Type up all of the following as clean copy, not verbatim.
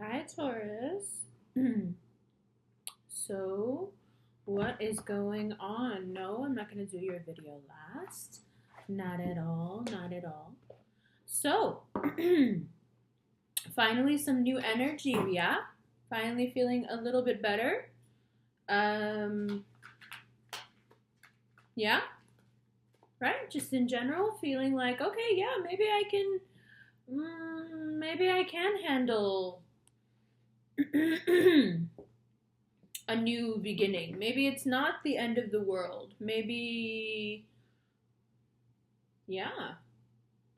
Hi, Taurus. So, what is going on? No, I'm not going to do your video last. Not at all. Not at all. So, finally, some new energy. Yeah, finally feeling a little bit better. Um, yeah, right. Just in general, feeling like okay, yeah, maybe I can handle a new beginning. Maybe it's not the end of the world. Maybe, yeah,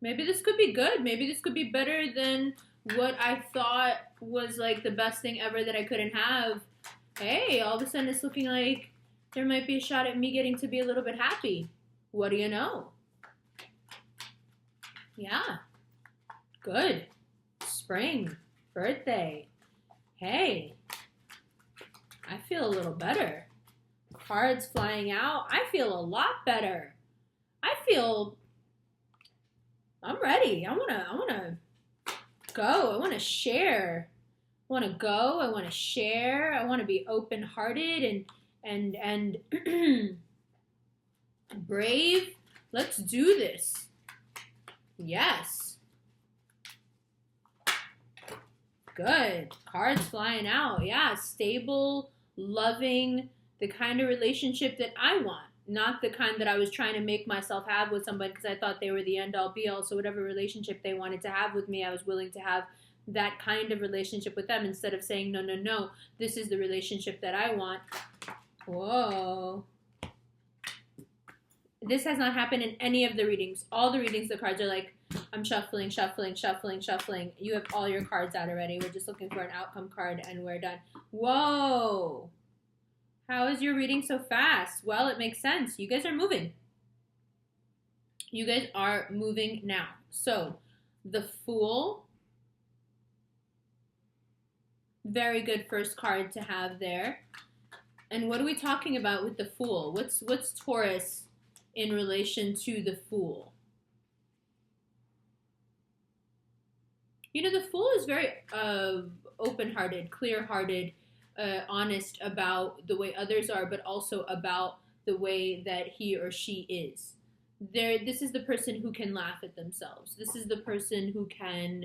maybe this could be good. Maybe this could be better than what I thought was like the best thing ever that I couldn't have. Hey, all of a sudden it's looking like there might be a shot at me getting to be a little bit happy. What do you know? Yeah, good. Spring, birthday. Hey, I feel a little better. Cards flying out. I feel a lot better. I feel I'm ready. I wanna go. I wanna share. I wanna go. I wanna share. I wanna be open hearted and brave. Let's do this. Yes. Good. Cards flying out. Yeah. Stable, loving, the kind of relationship that I want. Not the kind that I was trying to make myself have with somebody because I thought they were the end all be all. So, whatever relationship they wanted to have with me, I was willing to have that kind of relationship with them instead of saying, no, no, no, this is the relationship that I want. Whoa. This has not happened in any of the readings. All the readings, the cards are like, I'm shuffling, shuffling, shuffling, shuffling. You have all your cards out already. We're just looking for an outcome card and we're done. Whoa. How is your reading so fast? Well, it makes sense. You guys are moving. You guys are moving now. So, the Fool. Very good first card to have there. And what are we talking about with the Fool? What's Taurus in relation to the Fool? You know, the Fool is very open-hearted, clear-hearted, honest about the way others are, but also about the way that he or she is. This is the person who can laugh at themselves. This is the person who can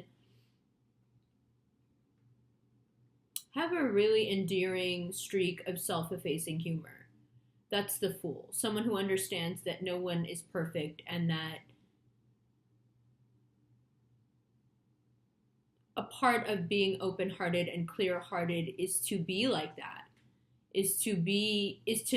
have a really endearing streak of self-effacing humor. That's the Fool. Someone who understands that no one is perfect and that a part of being open-hearted and clear-hearted is to be like that. Is to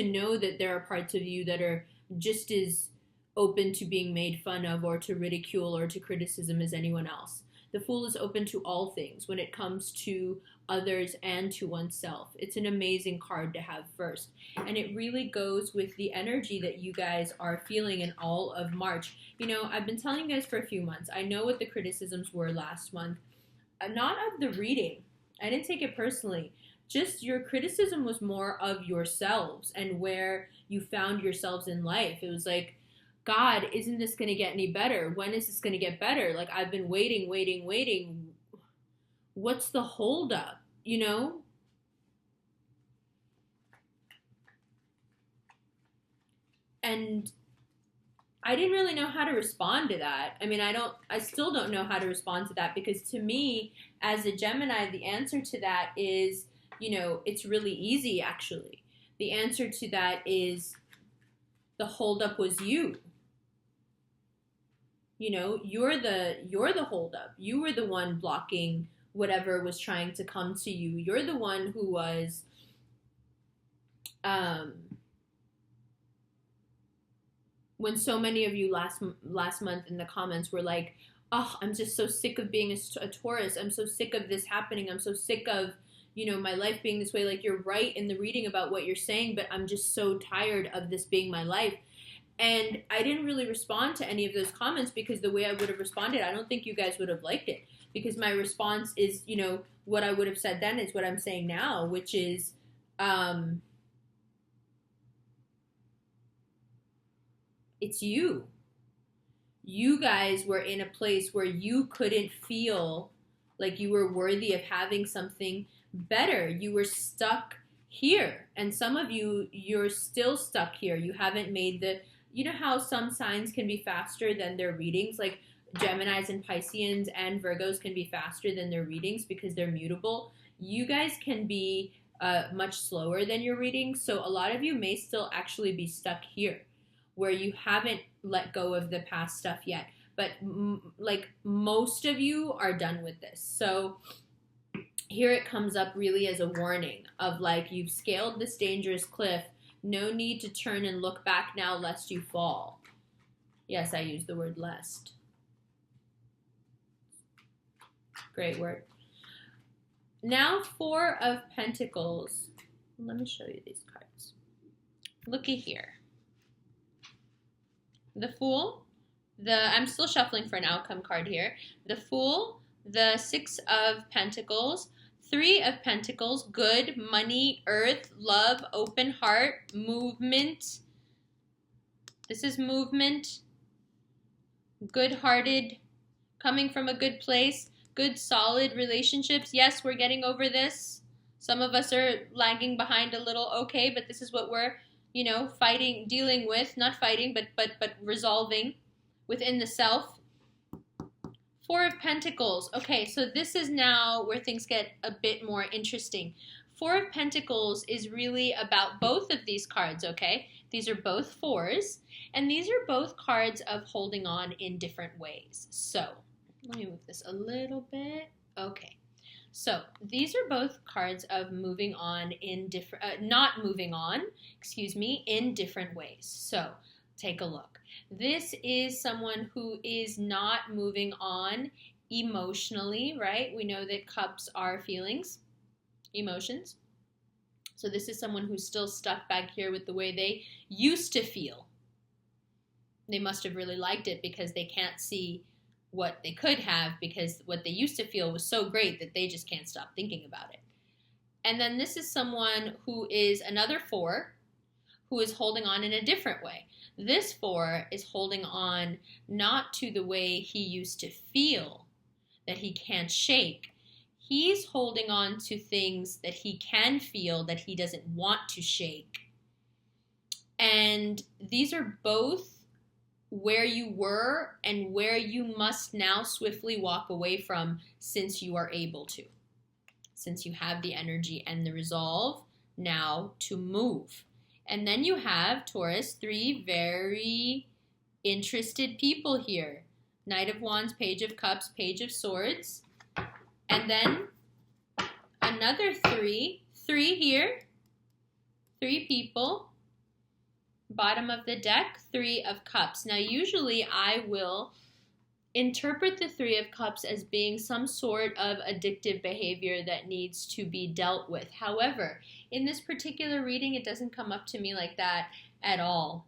know that there are parts of you that are just as open to being made fun of or to ridicule or to criticism as anyone else. The Fool is open to all things when it comes to others and to oneself. It's an amazing card to have first. And it really goes with the energy that you guys are feeling in all of March. You know, I've been telling you guys for a few months. I know what the criticisms were last month. Not of the reading. I didn't take it personally. Just your criticism was more of yourselves and where you found yourselves in life. It was like, God, isn't this going to get any better? When is this going to get better? Like, I've been waiting, waiting, waiting. What's the holdup? You know? And I didn't really know how to respond to that. I mean, I still don't know how to respond to that because to me, as a Gemini, the answer to that is, it's really easy actually. The answer to that is the holdup was you. You're the holdup. You were the one blocking whatever was trying to come to you. You're the one who was um when so many of you last month in the comments were like, "Oh, I'm just so sick of being a Taurus. I'm so sick of this happening. I'm so sick of, my life being this way." Like, you're right in the reading about what you're saying, but I'm just so tired of this being my life. And I didn't really respond to any of those comments because the way I would have responded, I don't think you guys would have liked it. Because my response is, what I would have said then is what I'm saying now, which is, it's you. You guys were in a place where you couldn't feel Like you were worthy of having something better. You were stuck here. And some of you, you're still stuck here. You haven't made the, you know how some signs can be faster than their readings? Like Geminis and Pisceans and Virgos can be faster than their readings because they're mutable. You guys can be much slower than your readings. So a lot of you may still actually be stuck here where you haven't let go of the past stuff yet. But like most of you are done with this. So here it comes up really as a warning of like, you've scaled this dangerous cliff. No need to turn and look back now lest you fall. Yes, I use the word lest. Great word. Now, Four of Pentacles. Let me show you these cards. Looky here. The Fool. I'm still shuffling for an outcome card here. The Fool, the Six of Pentacles, Three of Pentacles, good, money, earth, love, open heart, movement. This is movement, good-hearted, coming from a good place, good, solid relationships. Yes, we're getting over this. Some of us are lagging behind a little, okay, but this is what we're, you know, fighting, dealing with, not fighting, but resolving within the self. Four of Pentacles. Okay, so this is now where things get a bit more interesting. Four of Pentacles is really about both of these cards, okay? These are both fours, and these are both cards of holding on in different ways. So, let me move this a little bit. Okay. So, these are both cards of moving on in different, not moving on, excuse me, in different ways. So, take a look. This is someone who is not moving on emotionally, right? We know that cups are feelings, emotions. So this is someone who's still stuck back here with the way they used to feel. They must have really liked it because they can't see what they could have because what they used to feel was so great that they just can't stop thinking about it. And then this is someone who is another four who is holding on in a different way. This four is holding on not to the way he used to feel that he can't shake. He's holding on to things that he can feel that he doesn't want to shake. And these are both where you were and where you must now swiftly walk away from since you are able to. Since you have the energy and the resolve now to move. And then you have, Taurus, three very interested people here. Knight of Wands, Page of Cups, Page of Swords. And then another three here. Three people. Bottom of the deck, Three of Cups. Now, usually I will interpret the Three of Cups as being some sort of addictive behavior that needs to be dealt with. However, in this particular reading, it doesn't come up to me like that at all.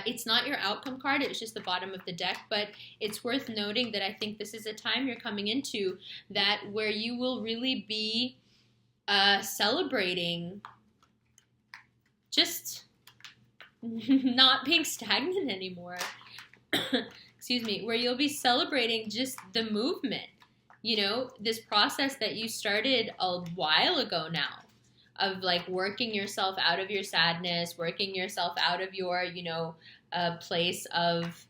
It's not your outcome card, it was just the bottom of the deck, but it's worth noting that I think this is a time you're coming into that where you will really be celebrating just not being stagnant anymore. Excuse me, where you'll be celebrating just the movement, you know, this process that you started a while ago now of like working yourself out of your sadness, working yourself out of your, you know, place of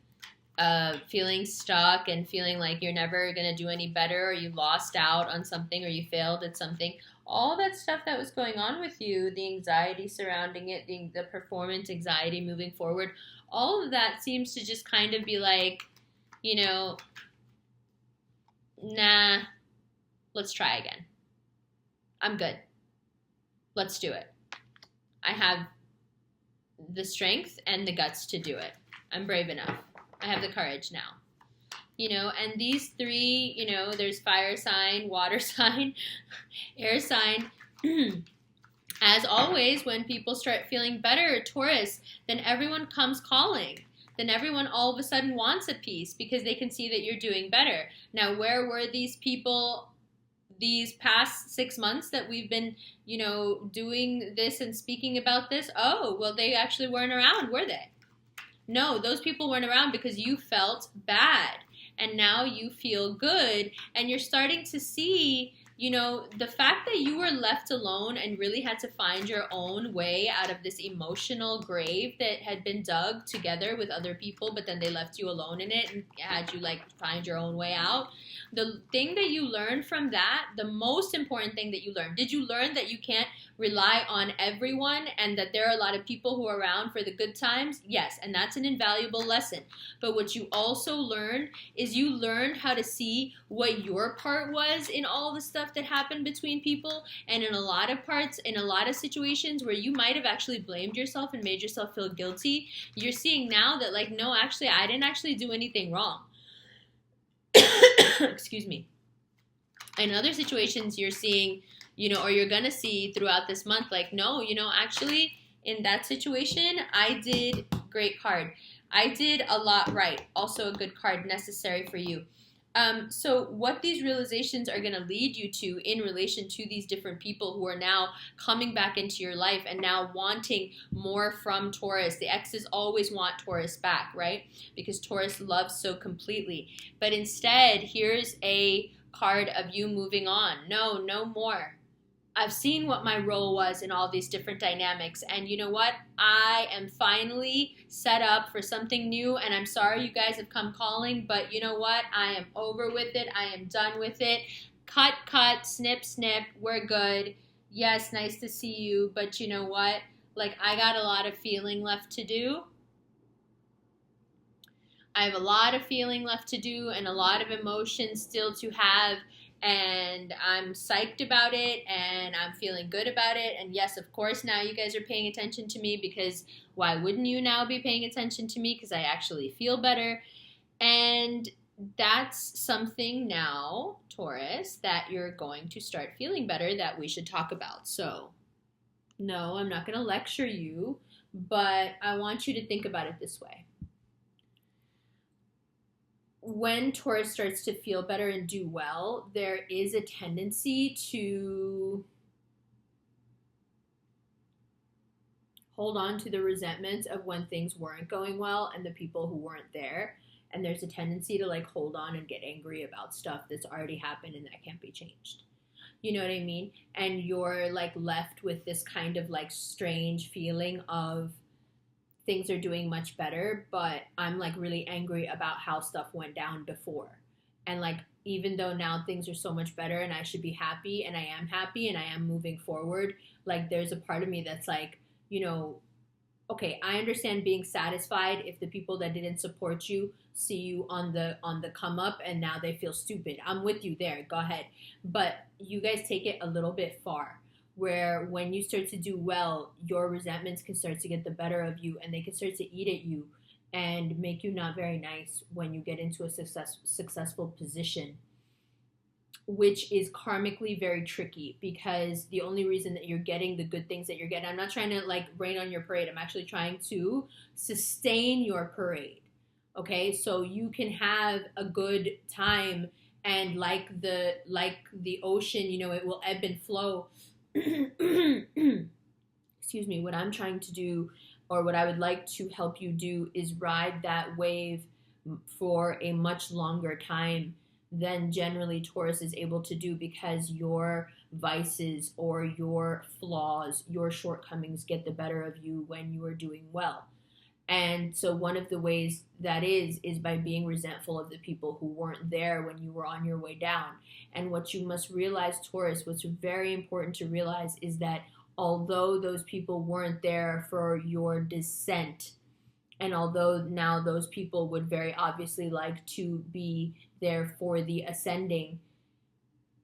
feeling stuck and feeling like you're never going to do any better or you lost out on something or you failed at something. All that stuff that was going on with you, the anxiety surrounding it, the performance anxiety moving forward, all of that seems to just kind of be like, you know, nah, let's try again. I'm good. Let's do it. I have the strength and the guts to do it. I'm brave enough. I have the courage now. You know, and these three, you know, there's fire sign, water sign, air sign. As always, when people start feeling better, Taurus, then everyone comes calling. Then everyone all of a sudden wants a piece because they can see that you're doing better. Now, where were these people these past 6 months that we've been, you know, doing this and speaking about this? Oh, well, they actually weren't around, were they? No, those people weren't around because you felt bad. and now you feel good, and you're starting to see, you know, the fact that you were left alone and really had to find your own way out of this emotional grave that had been dug together with other people, but then they left you alone in it and had you like find your own way out. The thing that you learned from that, the most important thing that you learned, did you learn that you can't rely on everyone and that there are a lot of people who are around for the good times? Yes, and that's an invaluable lesson. But what you also learned is you learned how to see what your part was in all the stuff that happened between people. And in a lot of parts, in a lot of situations where you might have actually blamed yourself and made yourself feel guilty, you're seeing now that like, no, actually, I didn't actually do anything wrong. Excuse me. In other situations, you're seeing, you know, or you're going to see throughout this month, like, no, you know, actually, in that situation, I did great card. I did a lot right. Also a good card, necessary for you. So what these realizations are going to lead you to in relation to these different people who are now coming back into your life and now wanting more from Taurus. The exes always want Taurus back, right? Because Taurus loves so completely. But instead, here's a card of you moving on. No, no more. I've seen what my role was in all these different dynamics, and you know what? I am finally set up for something new, and I'm sorry you guys have come calling, but you know what? I am over with it. I am done with it. Cut, cut, snip, snip. We're good. Yes, nice to see you, but you know what? Like, I got a lot of feeling left to do. I have a lot of feeling left to do and a lot of emotions still to have, and I'm psyched about it and I'm feeling good about it. And yes, of course, now you guys are paying attention to me, because why wouldn't you now be paying attention to me? Because I actually feel better. And that's something now, Taurus, that you're going to start feeling better that we should talk about. So, no, I'm not going to lecture you, but I want you to think about it this way. When Taurus starts to feel better and do well, there is a tendency to hold on to the resentments of when things weren't going well and the people who weren't there. And there's a tendency to like hold on and get angry about stuff that's already happened and that can't be changed. You know what I mean? And you're like left with this kind of like strange feeling of things are doing much better, but I'm like really angry about how stuff went down before. And like, even though now things are so much better and I should be happy and I am moving forward, like there's a part of me that's like, you know, okay, I understand being satisfied if the people that didn't support you see you on the come up and now they feel stupid. I'm with you there. Go ahead. But you guys take it a little bit far, where when you start to do well, your resentments can start to get the better of you and they can start to eat at you and make you not very nice when you get into a successful position, which is karmically very tricky, because the only reason that you're getting the good things that you're getting, I'm not trying to like rain on your parade, I'm actually trying to sustain your parade, okay? So you can have a good time, and like the ocean, you know, it will ebb and flow. Excuse me. What I'm trying to do, or what I would like to help you do, is ride that wave for a much longer time than generally Taurus is able to do, because your vices or your flaws, your shortcomings get the better of you when you are doing well. And so one of the ways that is by being resentful of the people who weren't there when you were on your way down. And what you must realize, Taurus, what's very important to realize is that although those people weren't there for your descent, and although now those people would very obviously like to be there for the ascending,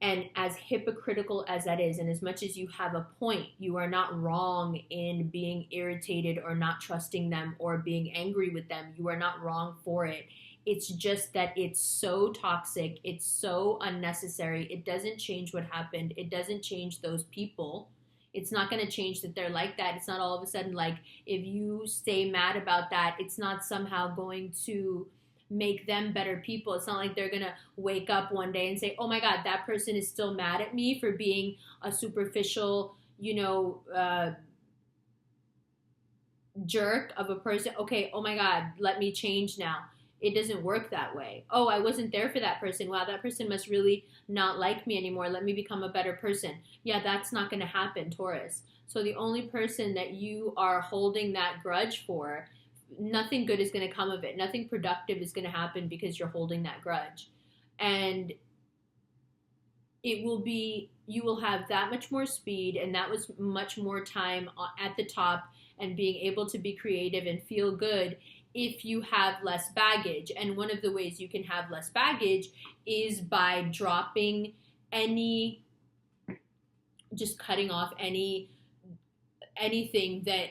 and as hypocritical as that is, and as much as you have a point, you are not wrong in being irritated or not trusting them or being angry with them. You are not wrong for it. It's just that it's so toxic. It's so unnecessary. It doesn't change what happened. It doesn't change those people. It's not going to change that they're like that. It's not all of a sudden like, if you stay mad about that, it's not somehow going to make them better people. It's not like they're going to wake up one day and say, oh my God, that person is still mad at me for being a superficial, you know, jerk of a person. Okay, oh my God, let me change now. It doesn't work that way. Oh, I wasn't there for that person. Wow, that person must really not like me anymore. Let me become a better person. Yeah, that's not going to happen, Taurus. So the only person that you are holding that grudge for, nothing good is going to come of it. Nothing productive is going to happen because you're holding that grudge. And it will be, you will have that much more speed and that was much more time at the top and being able to be creative and feel good if you have less baggage. And one of the ways you can have less baggage is by dropping any, just cutting off anything that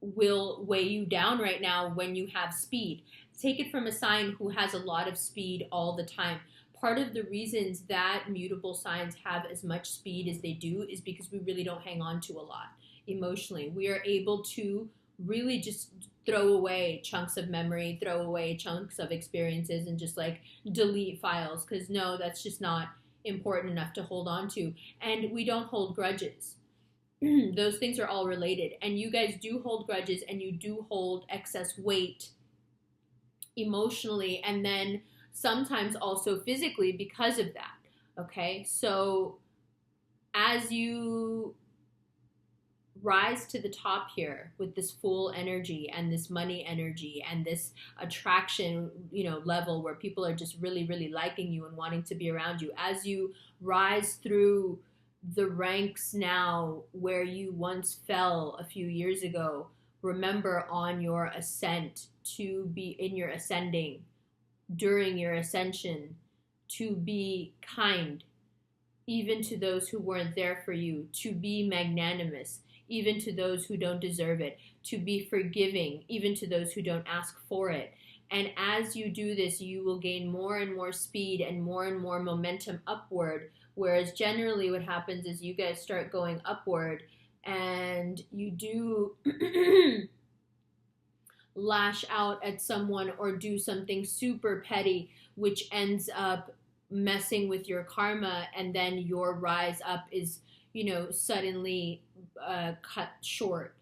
will weigh you down right now when you have speed. Take it from a sign who has a lot of speed all the time. Part of the reasons that mutable signs have as much speed as they do is because we really don't hang on to a lot emotionally. We are able to really just throw away chunks of memory, throw away chunks of experiences, and just like delete files because no, that's just not important enough to hold on to. And we don't hold grudges. Those things are all related. And you guys do hold grudges and you do hold excess weight emotionally and then sometimes also physically because of that. Okay, so as you rise to the top here with this full energy and this money energy and this attraction, level where people are just really, really liking you and wanting to be around you, as you rise through the ranks now where you once fell a few years ago, remember on your ascent to be in your ascending, during your ascension, to be kind, even to those who weren't there for you, to be magnanimous, even to those who don't deserve it, to be forgiving, even to those who don't ask for it. And as you do this, you will gain more and more speed and more momentum upward, whereas generally what happens is you guys start going upward and you do lash out at someone or do something super petty, which ends up messing with your karma, and then your rise up is, suddenly cut short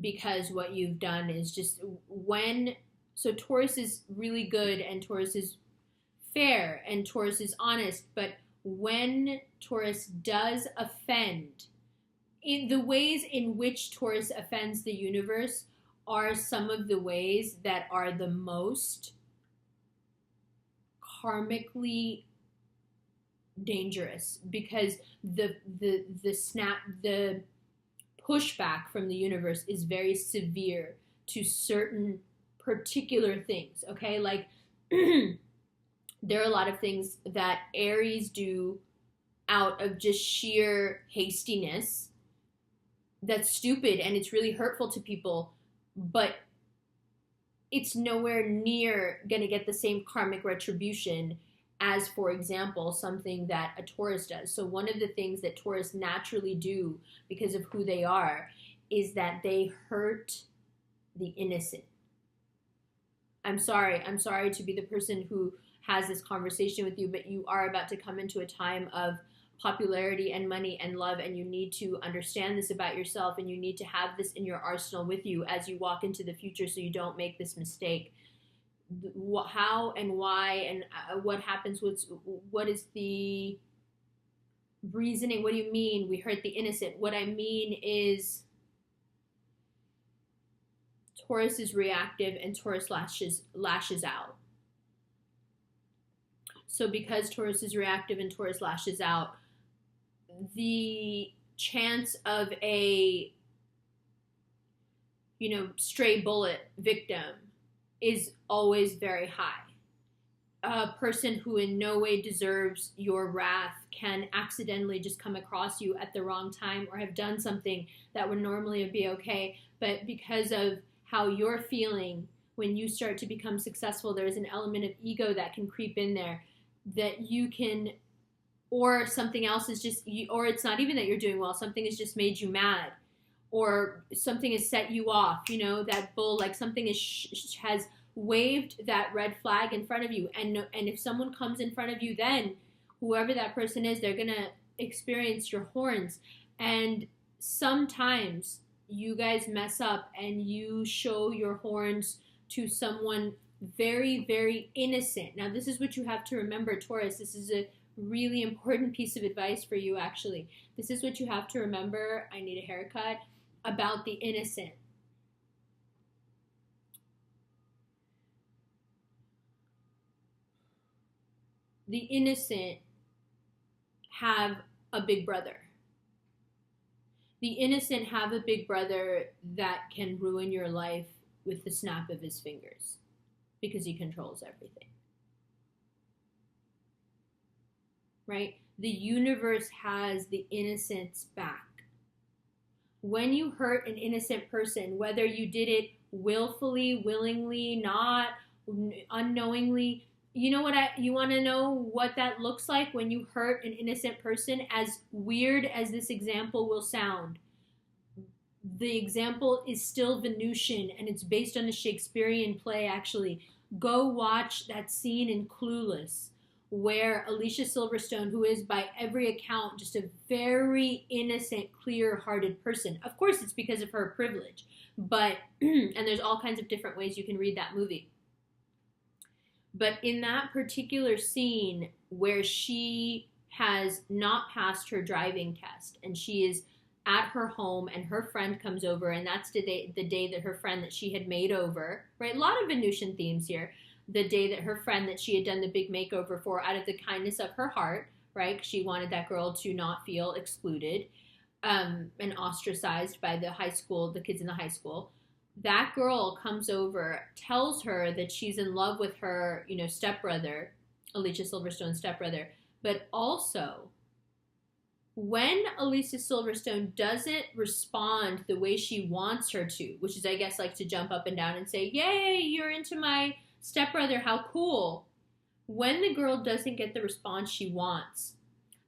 because what you've done is just so Taurus is really good and Taurus is fair and Taurus is honest, but when Taurus does offend, in the ways in which Taurus offends the universe are some of the ways that are the most karmically dangerous, because the pushback from the universe is very severe to certain particular things. Okay, like there are a lot of things that Aries do out of just sheer hastiness that's stupid and it's really hurtful to people, but it's nowhere near going to get the same karmic retribution as, for example, something that a Taurus does. So one of the things that Taurus naturally do because of who they are is that they hurt the innocent. I'm sorry to be the person who has this conversation with you, but you are about to come into a time of popularity and money and love, and you need to understand this about yourself, and you need to have this in your arsenal with you as you walk into the future so you don't make this mistake. How and why and what happens, what is the reasoning? What do you mean we hurt the innocent? What I mean is Taurus is reactive and Taurus lashes out. So because Taurus is reactive and Taurus lashes out, the chance of a stray bullet victim is always very high. A person who in no way deserves your wrath can accidentally just come across you at the wrong time or have done something that would normally be okay, but because of how you're feeling when you start to become successful, there's an element of ego that can creep in there that you can, or something else is just, or it's not even that you're doing well, something has just made you mad, or something has set you off, that bull, like something has waved that red flag in front of you, and if someone comes in front of you, then whoever that person is, they're gonna experience your horns. And sometimes you guys mess up and you show your horns to someone very, very innocent. Now, this is what you have to remember, Taurus. This is a really important piece of advice for you, actually. This is what you have to remember. I need a haircut. About the innocent. The innocent have a big brother. The innocent have a big brother that can ruin your life with the snap of his fingers because he controls everything. Right? The universe has the innocence back. When you hurt an innocent person, whether you did it willfully, willingly, not, unknowingly, you want to know what that looks like when you hurt an innocent person? As weird as this example will sound, the example is still Venusian, and it's based on a Shakespearean play, actually. Go watch that scene in Clueless, where Alicia Silverstone, who is by every account just a very innocent, clear-hearted person. Of course, it's because of her privilege, but, and there's all kinds of different ways you can read that movie. But in that particular scene where she has not passed her driving test and she is at her home and her friend comes over, and that's the day that her friend that she had made over, right? A lot of Venusian themes here. The day that her friend that she had done the big makeover for out of the kindness of her heart, right? She wanted that girl to not feel excluded and ostracized by the kids in the high school. That girl comes over, tells her that she's in love with her, stepbrother, Alicia Silverstone's stepbrother. But also, when Alicia Silverstone doesn't respond the way she wants her to, which is, I guess, like to jump up and down and say, yay, you're into my stepbrother, how cool. When the girl doesn't get the response she wants,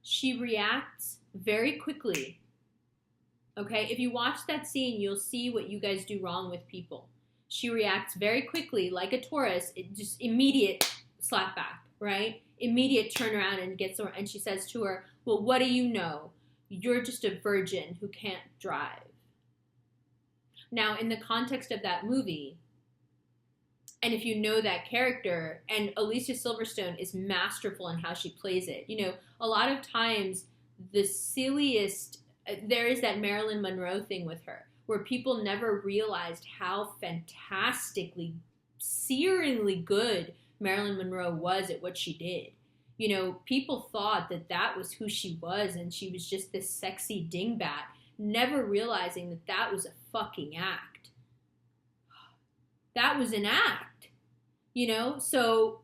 she reacts very quickly. Okay, if you watch that scene, you'll see what you guys do wrong with people. She reacts very quickly, like a Taurus, just immediate slap back, right? Immediate turn around and she says to her, well, what do you know? You're just a virgin who can't drive. Now, in the context of that movie, and if you know that character, and Alicia Silverstone is masterful in how she plays it. A lot of times the silliest, there is that Marilyn Monroe thing with her, where people never realized how fantastically, searingly good Marilyn Monroe was at what she did. People thought that was who she was, and she was just this sexy dingbat, never realizing that was a fucking act. That was an act. So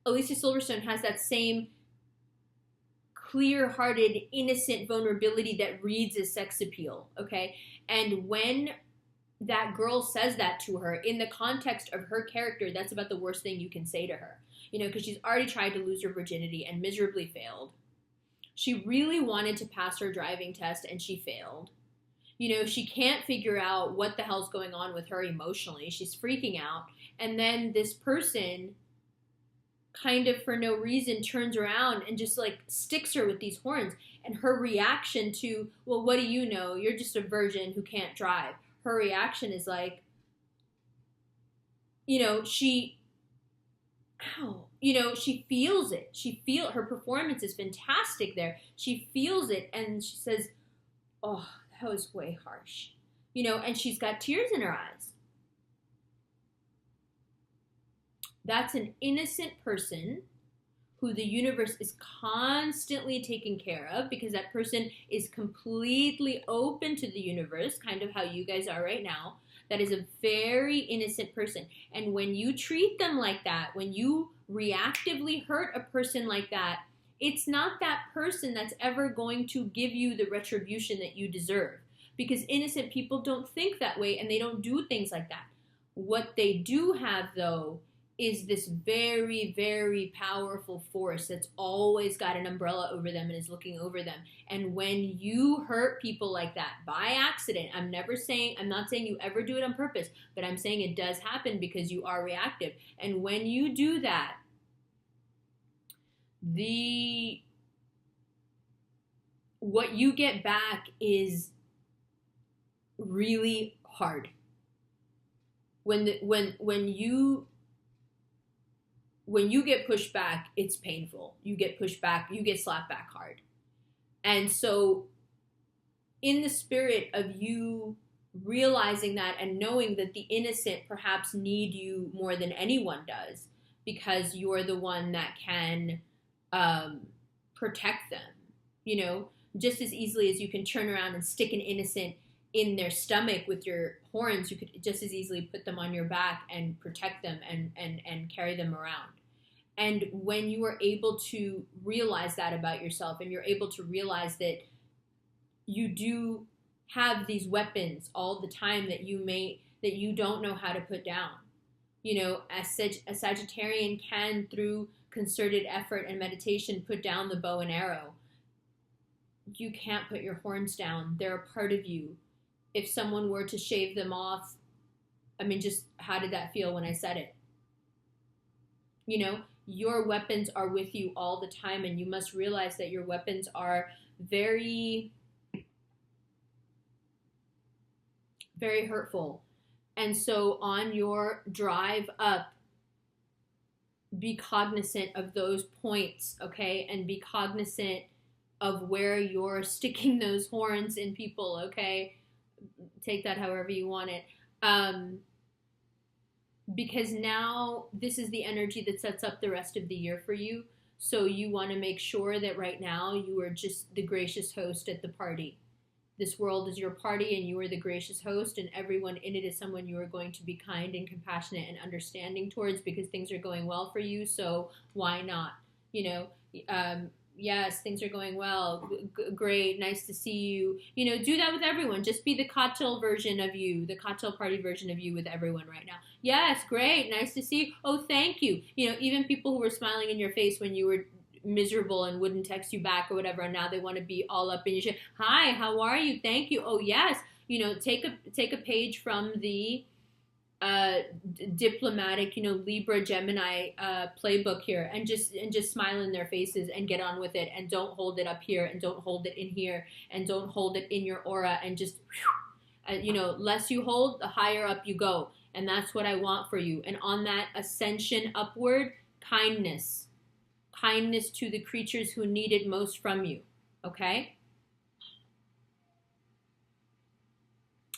Alicia Silverstone has that same clear-hearted, innocent vulnerability that reads as sex appeal, okay? And when that girl says that to her, in the context of her character, that's about the worst thing you can say to her, because she's already tried to lose her virginity and miserably failed. She really wanted to pass her driving test and she failed. She can't figure out what the hell's going on with her emotionally. She's freaking out. And then this person kind of for no reason turns around and just like sticks her with these horns. And her reaction to, well, what do you know? You're just a virgin who can't drive. Her reaction is like, she feels it. Her performance is fantastic there. She feels it and she says, oh, that was way harsh. And she's got tears in her eyes. That's an innocent person who the universe is constantly taking care of because that person is completely open to the universe, kind of how you guys are right now. That is a very innocent person. And when you treat them like that, when you reactively hurt a person like that, it's not that person that's ever going to give you the retribution that you deserve. Because innocent people don't think that way and they don't do things like that. What they do have, though, is this very, very powerful force that's always got an umbrella over them and is looking over them. And when you hurt people like that by accident, I'm not saying you ever do it on purpose, but I'm saying it does happen because you are reactive. And when you do that, what you get back is really hard. When you get pushed back, it's painful. You get pushed back, you get slapped back hard. And so in the spirit of you realizing that and knowing that the innocent perhaps need you more than anyone does, because you're the one that can protect them, you know, just as easily as you can turn around and stick an innocent in their stomach with your horns, you could just as easily put them on your back and protect them and carry them around. And when you are able to realize that about yourself, and you're able to realize that you do have these weapons all the time that you don't know how to put down. You know, a Sagittarian can, through concerted effort and meditation, put down the bow and arrow. You can't put your horns down. They're a part of you. If someone were to shave them off, I mean, just how did that feel when I said it? You know, your weapons are with you all the time, and you must realize that your weapons are very, very hurtful. And so on your drive up, be cognizant of those points, okay? And be cognizant of where you're sticking those horns in people, okay? Take that however you want it. Because now this is the energy that sets up the rest of the year for you. So you want to make sure that right now you are just the gracious host at the party. This world is your party, and you are the gracious host, and everyone in it is someone you are going to be kind and compassionate and understanding towards, because things are going well for you. So why not? You know, yes, things are going well. Great. Nice to see you. You know, do that with everyone. Just be the cocktail version of you, the cocktail party version of you with everyone right now. Yes, great. Nice to see you. Oh, thank you. You know, even people who were smiling in your face when you were miserable and wouldn't text you back or whatever, and now they want to be all up in your shit. Hi, how are you? Thank you. Oh, yes. You know, take a page from the diplomatic, you know, Libra Gemini playbook here, and just smile in their faces and get on with it, and don't hold it up here, and don't hold it in here, and don't hold it in your aura, and just you know, less you hold, the higher up you go. And that's what I want for you. And on that ascension upward, kindness to the creatures who need it most from you, okay?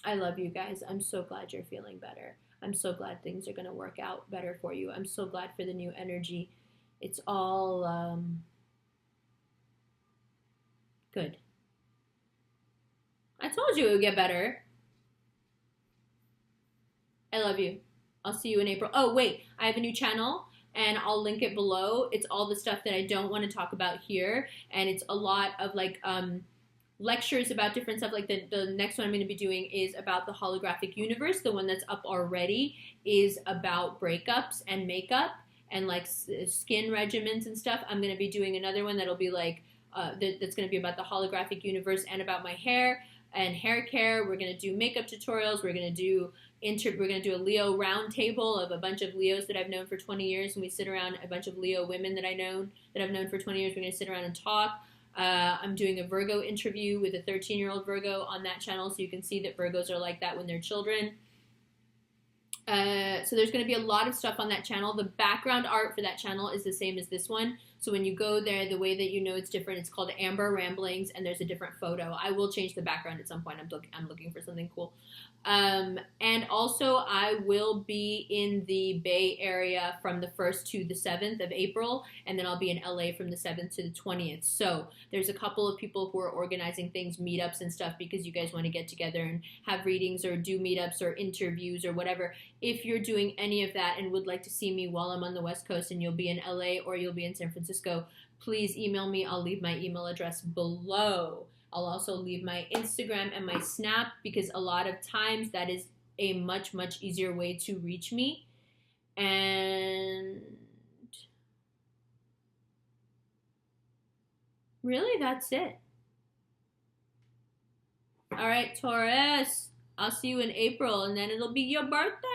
I love you guys. I'm so glad you're feeling better. I'm so glad things are going to work out better for you. I'm so glad for the new energy. It's all good. I told you it would get better. I love you. I'll see you in April. Oh, wait. I have a new channel, and I'll link it below. It's all the stuff that I don't want to talk about here, and it's a lot of like lectures about different stuff. Like the next one I'm going to be doing is about the holographic universe. The one that's up already is about breakups and makeup and like skin regimens and stuff. I'm going to be doing another one that'll be like that's going to be about the holographic universe and about my hair and hair care. We're going to do makeup tutorials. We're going to do a Leo round table of a bunch of Leos that I've known for 20 years, and we sit around, a bunch of Leo women that I've known for 20 years. We're going to sit around and talk. I'm doing a Virgo interview with a 13-year-old Virgo on that channel, so you can see that Virgos are like that when they're children. So there's going to be a lot of stuff on that channel. The background art for that channel is the same as this one. So when you go there, the way that you know it's different, it's called Amber Ramblings, and there's a different photo. I will change the background at some point. I'm looking for something cool. And also I will be in the Bay Area from the 1st to the 7th of April, and then I'll be in LA from the 7th to the 20th. So there's a couple of people who are organizing things, meetups and stuff, because you guys want to get together and have readings or do meetups or interviews or whatever. If you're doing any of that and would like to see me while I'm on the West Coast and you'll be in LA or you'll be in San Francisco, please email me. I'll leave my email address below. I'll also leave my Instagram and my Snap, because a lot of times that is a much, much easier way to reach me. And really, that's it. All right, Taurus, I'll see you in April, and then it'll be your birthday.